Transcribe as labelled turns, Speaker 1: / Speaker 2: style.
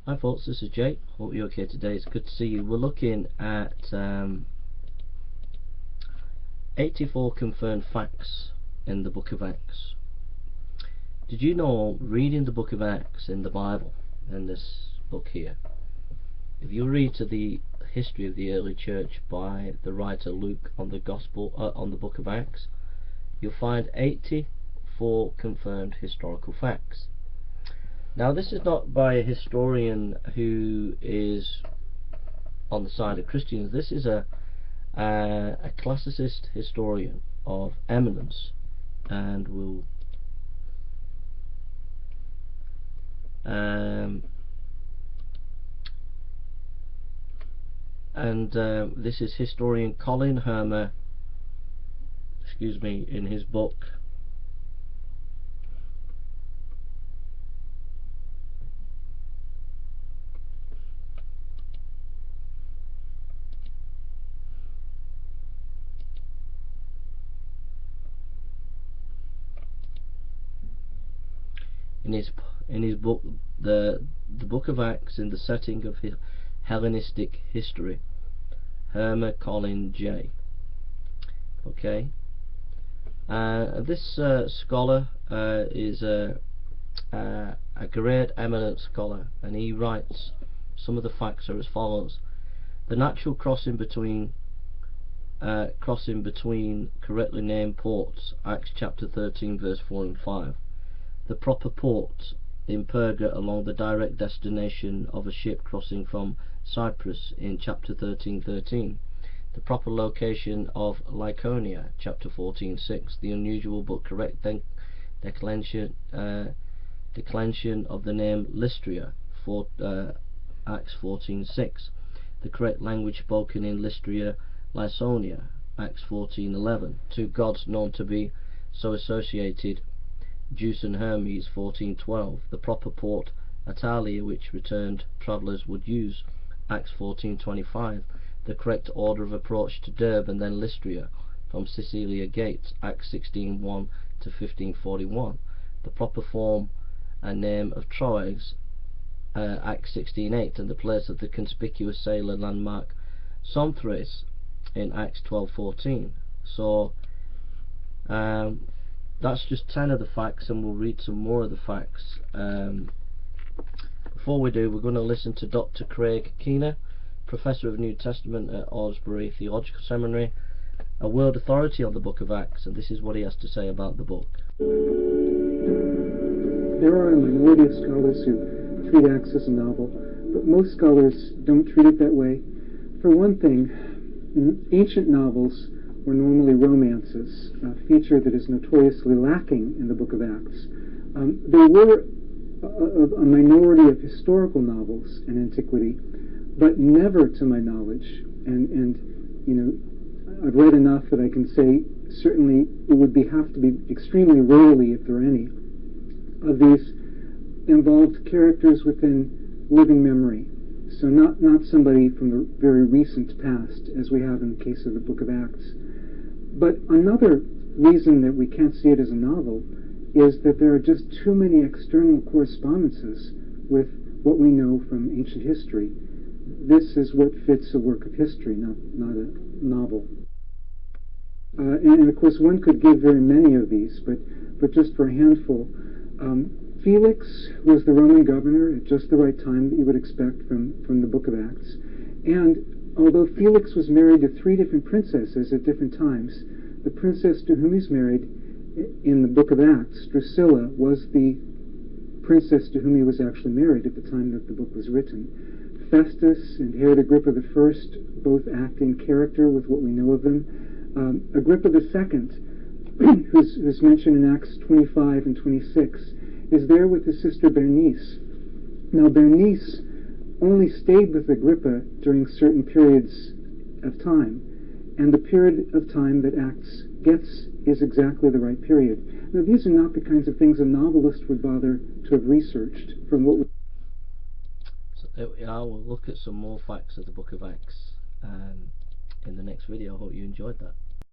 Speaker 1: Hi folks, this is Jay. Hope you're okay today. It's good to see you. We're looking at 84 confirmed facts in the book of Acts. Did you know, reading the book of Acts in the Bible, in this book here, if you read to the history of the early church by the writer Luke on the on the book of Acts, you'll find 84 confirmed historical facts. Now, this is not by a historian who is on the side of Christians. This is a classicist historian of eminence, and will this is historian Colin Hermer, in his book the book of Acts in the setting of Hellenistic history. Hermer Colin J. Okay. This scholar is a great eminent scholar, and he writes some of the facts are as follows: the natural crossing between correctly named ports, Acts chapter 13 verse 4 and 5. The proper port in Perga along the direct destination of a ship crossing from Cyprus in chapter 13:13. The proper location of Lycaonia, chapter 14:6. The unusual but correct declension of the name Lystria, Acts 14:6. The correct language spoken in Lystria, Lycaonia, Acts 14:11. Two gods known to be so associated, Zeus and Hermes, 14:12. The proper port, Atalia, which returned travellers would use, Acts 14:25. The correct order of approach to Derbe and then Lystria from Cecilia Gates, Acts 16:1 to 15:41. The proper form and name of Troas, Acts 16:8, and the place of the conspicuous sailor landmark Somthres in Acts 12:14. So that's just 10 of the facts, and we'll read some more of the facts. Before we do, we're going to listen to Dr. Craig Keener, Professor of New Testament at Osbury Theological Seminary, a world authority on the book of Acts, and this is what he has to say about the book.
Speaker 2: There are a minority of scholars who treat Acts as a novel, but most scholars don't treat it that way. For one thing, ancient novels were normally romances, a feature that is notoriously lacking in the book of Acts. There were a minority of historical novels in antiquity, but never, to my knowledge, and you know, I've read enough that I can say certainly it would have to be extremely rarely, if there are any, of these involved characters within living memory. So not somebody from the very recent past, as we have in the case of the book of Acts. But another reason that we can't see it as a novel is that there are just too many external correspondences with what we know from ancient history. This is what fits a work of history, not a novel. And of course, one could give very many of these, but just for a handful. Felix was the Roman governor at just the right time that you would expect from the book of Acts. And although Felix was married to 3 different princesses at different times, the princess to whom he's married in the book of Acts, Drusilla, was the princess to whom he was actually married at the time that the book was written. Festus and Herod Agrippa I both act in character with what we know of them. Agrippa II, who's mentioned in Acts 25 and 26, is there with his sister Bernice. Now, Bernice only stayed with Agrippa during certain periods of time, and the period of time that Acts gets is exactly the right period. Now, these are not the kinds of things a novelist would bother to have researched from what we...
Speaker 1: So there we are. We'll look at some more facts of the book of Acts in the next video. I hope you enjoyed that.